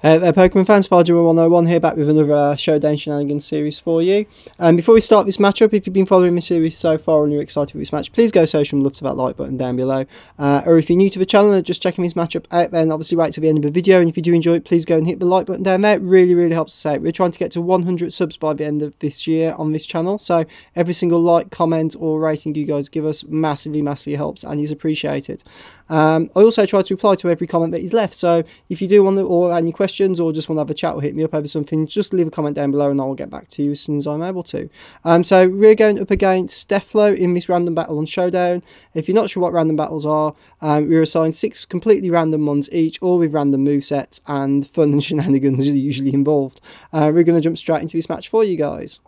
Pokemon fans, Farger101 here, back with another Showdown Shenanigans series for you. Before we start this matchup, if you've been following the series so far and you're excited for this match, please go social and love to that like button down below. Or if you're new to the channel and just checking this matchup out, then obviously wait till the end of the video, and if you do enjoy it, please go and hit the like button down there. It really helps us out. We're trying to get to 100 subs by the end of this year on this channel, so every single like, comment or rating you guys give us massively helps and is appreciated. I also try to reply to every comment that is left, so if you do want to, or any questions, or just want to have a chat or hit me up over something, just leave a comment down below and I will get back to you as soon as I'm able to. So we're going up against Steflo in this random battle on Showdown. If you're not sure what random battles are, we're assigned 6 completely random ones each, all with random movesets, and fun and shenanigans are usually involved. We're going to jump straight into this match for you guys.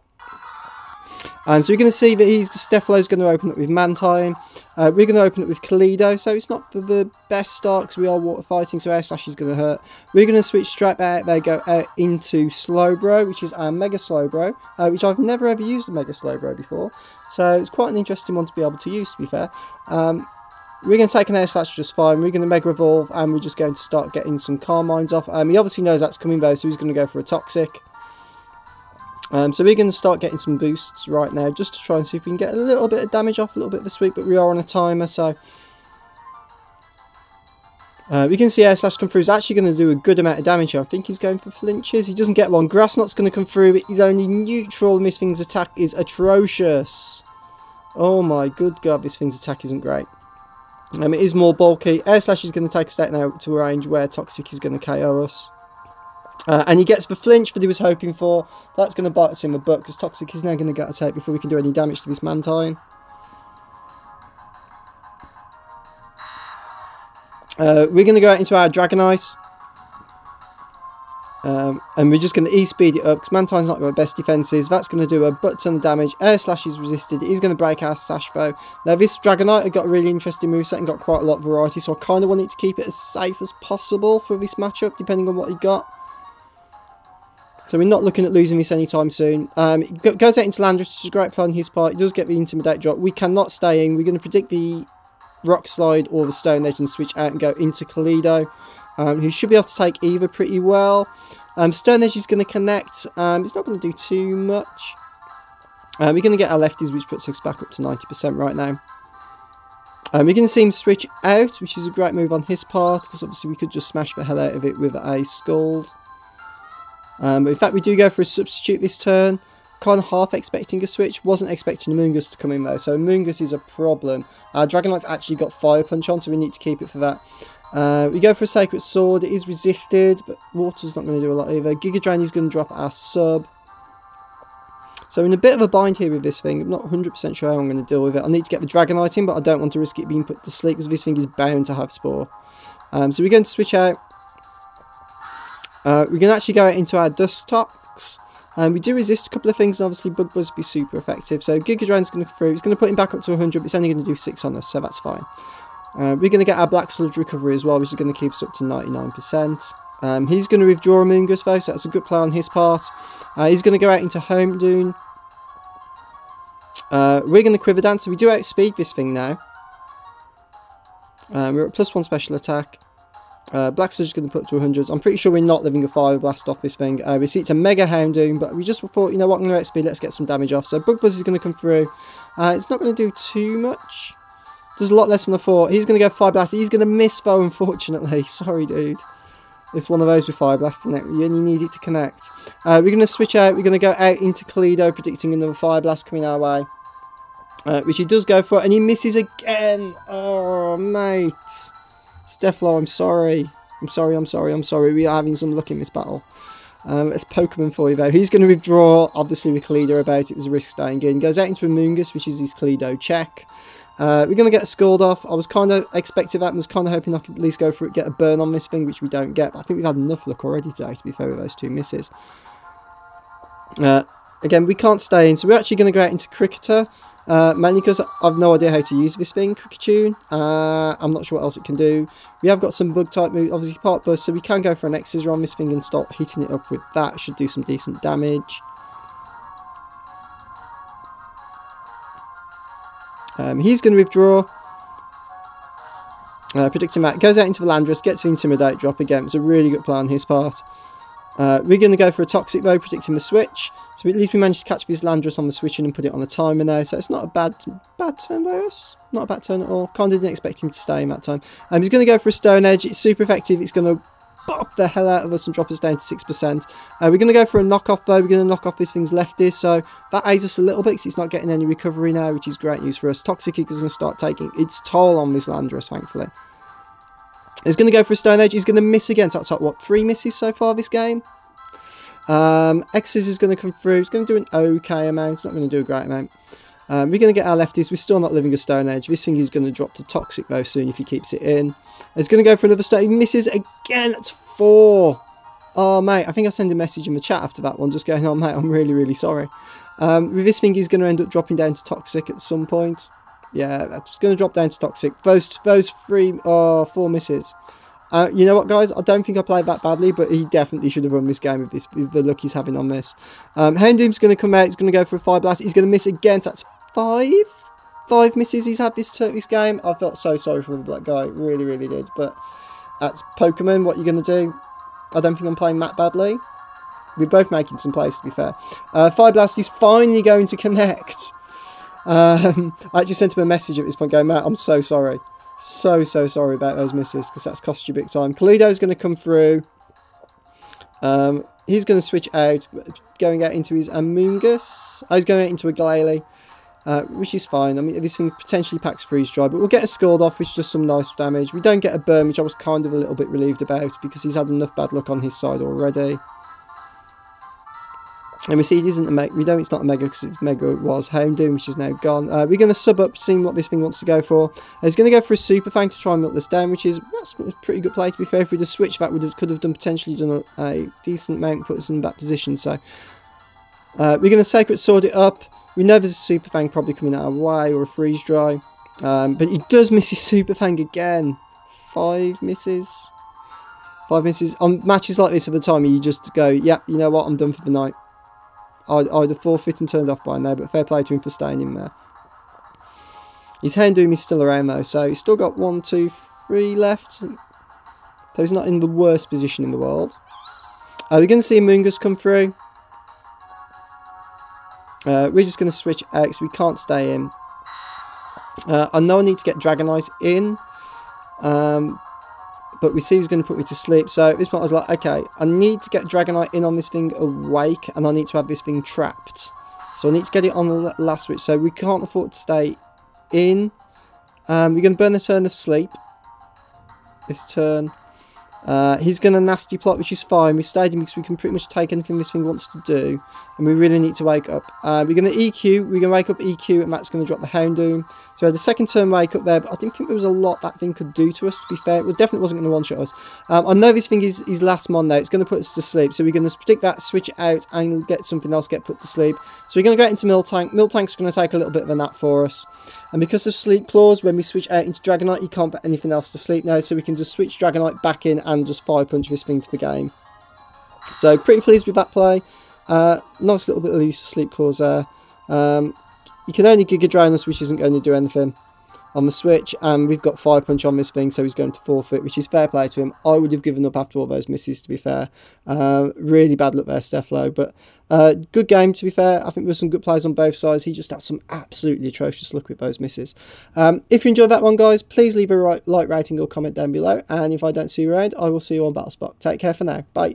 So we're going to see that Steflo's going to open up with Mantine. We're going to open up with Kalido, so it's not the best start because we are water fighting, so Air Slash is going to hurt. We're going to switch straight out there, go out into Slowbro, which is our Mega Slowbro, which I've never ever used a Mega Slowbro before, so it's quite an interesting one to be able to use, to be fair. We're going to take an Air Slash just fine. We're going to Mega Evolve, and we're just going to start getting some Carmines off. He obviously knows that's coming though, so he's going to go for a Toxic. So we're going to start getting some boosts right now, just to try and see if we can get a little bit of damage off, a little bit of a sweep, but we are on a timer, so we can see Air Slash come through. He's actually going to do a good amount of damage here. I think he's going for flinches. He doesn't get one. Grass Knot's going to come through, but he's only neutral, and this thing's attack is atrocious. Oh my good god, this thing's attack isn't great. It is more bulky. Air Slash is going to take a step now to a range where Toxic is going to KO us. And he gets the flinch that he was hoping for. That's going to bite us in the butt because Toxic is now going to get a take before we can do any damage to this Mantine. We're going to go out into our Dragonite. And we're just going to E-speed it up because Mantine's not got the best defences. That's going to do a butt ton of damage. Air Slash is resisted. It is going to break our Sash though. Now this Dragonite has got a really interesting moveset and got quite a lot of variety, so I kind of want it to keep it as safe as possible for this matchup, depending on what he got. So we're not looking at losing this anytime soon. It goes out into Landorus, which is a great play on his part. It does get the Intimidate drop. We cannot stay in. We're going to predict the Rock Slide or the Stone Edge and switch out and go into Kalido, who should be able to take either pretty well. Stone Edge is going to connect. It's not going to do too much. We're going to get our lefties, which puts us back up to 90% right now. We're going to see him switch out, which is a great move on his part, because obviously we could just smash the hell out of it with a Scald. But in fact, we do go for a substitute this turn. Kind of half expecting a switch. Wasn't expecting Amoonguss to come in though, so Amoonguss is a problem. Dragonite's actually got Fire Punch on, so we need to keep it for that. We go for a Sacred Sword. It is resisted, but Water's not going to do a lot either. Giga Drain is going to drop our sub. So we're in a bit of a bind here with this thing. I'm not 100% sure how I'm going to deal with it. I need to get the Dragonite in, but I don't want to risk it being put to sleep because this thing is bound to have Spore. So we're going to switch out. We're going to actually go out into our Dustox. We do resist a couple of things, and obviously Bug Buzz would be super effective. So Giga Drain's going to go through. It's going to put him back up to 100, but it's only going to do 6 on us, so that's fine. We're going to get our Black Sludge recovery as well, which is going to keep us up to 99%. He's going to withdraw Amoonguss though, so that's a good play on his part. He's going to go out into Home Dune. We're going to Quiver Dance, so we do outspeed this thing now. We're at +1 special attack. Black Sludge is going to put up to 100. I'm pretty sure we're not living a Fire Blast off this thing. We see it's a Mega Houndoom, but we just thought, you know what, I'm going to outspeed, let's get some damage off. So Bug Buzz is going to come through. It's not going to do too much. Does a lot less than the 4. He's going to go Fire Blast. He's going to miss though, unfortunately. Sorry, dude. It's one of those with Fire Blast, isn't it? You only need it to connect. We're going to switch out. We're going to go out into Kalido, predicting another Fire Blast coming our way. Which he does go for, and he misses again. Oh, mate. Steflo, I'm sorry. I'm sorry. We are having some luck in this battle. It's Pokemon for you though. He's going to withdraw, obviously with Kalido about. It was a risk staying in. Goes out into Amoonguss, which is his Kalido check. We're going to get a Scald off. I was kind of expecting that and was kind of hoping I could at least go for it, get a burn on this thing, which we don't get. But I think we've had enough luck already today, to be fair, with those 2 misses. Again, we can't stay in, so we're actually going to go out into Cricketer. Mainly because I've no idea how to use this thing, Cricketune. I'm not sure what else it can do. We have got some bug type moves, obviously Part Buzz, so we can go for an X-Scissor on this thing and start hitting it up with that. Should do some decent damage. He's going to withdraw. Predicting Matt goes out into the Landorus, gets the Intimidate drop again. It's a really good play on his part. We're going to go for a Toxic though, predicting the switch. So at least we managed to catch this Landorus on the switching and put it on the timer now. So it's not a bad turn by us. Not a bad turn at all. Kind of didn't expect him to stay in that time. He's going to go for a Stone Edge. It's super effective. It's going to bop the hell out of us and drop us down to 6%. We're going to go for a knockoff though. We're going to knock off this thing's lefties. So that aids us a little bit because it's not getting any recovery now, which is great news for us. Toxic is going to start taking its toll on this Landorus, thankfully. He's going to go for a Stone Edge. He's going to miss again. So that's like, what, 3 misses so far this game? X's is going to come through. He's going to do an okay amount. It's not going to do a great amount. We're going to get our lefties. We're still not living a Stone Edge. This thing is going to drop to Toxic though soon if he keeps it in. He's going to go for another Stone. He misses again. That's 4. Oh, mate. I think I sent a message in the chat after that one just going, oh, mate, I'm really, really sorry. With this thing, he's going to end up dropping down to Toxic at some point. Yeah, that's going to drop down to Toxic. Those 4 misses. You know what, guys? I don't think I played that badly, but he definitely should have run this game with the luck he's having on this. Houndoom's going to come out. He's going to go for a Fire Blast. He's going to miss again. So that's 5 misses he's had this game. I felt so sorry for the black guy. Really, really did. But that's Pokemon. What are you going to do? I don't think I'm playing that badly. We're both making some plays, to be fair. Fire Blast is finally going to connect. I actually sent him a message at this point going, Matt, I'm so sorry. So sorry about those misses because that's cost you big time. Kalido's going to come through. He's going to switch out, going out into his Amoonguss. Oh, he's going out into a Glalie, which is fine. I mean, this thing potentially packs Freeze Dry, but we'll get a Scald off, which does some nice damage. We don't get a burn, which I was kind of a little bit relieved about because he's had enough bad luck on his side already. And we see it isn't a mega. We know it's not a mega because mega was Houndoom, which is now gone. We're going to sub up, seeing what this thing wants to go for. He's going to go for a Super Fang to try and melt this down, which is that's a pretty good play to be fair. If we'd have switched, that could have potentially done a decent amount, put us in that position. So we're going to Sacred Sword it up. We know there's a Super Fang probably coming our way or a Freeze Dry, but he does miss his Super Fang again. 5 misses. 5 misses on matches like this at the time. You just go, yep, you know what, I'm done for the night. I'd have forfeit and turned off by now, but fair play to him for staying in there. His Houndoom is still around though, so he's still got 1, 2, 3 left. So he's not in the worst position in the world. We're going to see Amoonguss come through. We're just going to switch out because we can't stay in. I know I need to get Dragonite in. But we see he's going to put me to sleep. So at this point I was like, okay, I need to get Dragonite in on this thing awake. And I need to have this thing trapped. So I need to get it on the last switch. So we can't afford to stay in. We're going to burn a turn of sleep. This turn. He's going to nasty plot, which is fine. We stayed in because we can pretty much take anything this thing wants to do. And we really need to wake up. We're going to EQ. We're going to wake up EQ, and Matt's going to drop the Houndoom. So we had the second turn wake up there, but I didn't think there was a lot that thing could do to us, to be fair. It definitely wasn't going to one-shot us. I know this thing is last mon now. It's going to put us to sleep. So we're going to predict that, switch it out, and get something else get put to sleep. So we're going to go into Miltank. Miltank's going to take a little bit of a nap for us. And because of Sleep Claws, when we switch out into Dragonite, you can't put anything else to sleep now. So we can just switch Dragonite back in and just Fire Punch this thing to the game. So pretty pleased with that play. Nice little bit of use of Sleep Claws there. You can only Giga Drain us, which isn't going to do anything on the switch. And we've got Fire Punch on this thing, so he's going to forfeit, which is fair play to him. I would have given up after all those misses, to be fair. Really bad luck there, Steflo. But good game, to be fair. I think there were some good plays on both sides. He just had some absolutely atrocious luck with those misses. If you enjoyed that one, guys, please leave a like rating or comment down below. And if I don't see you around, I will see you on Battlespot. Take care for now. Bye.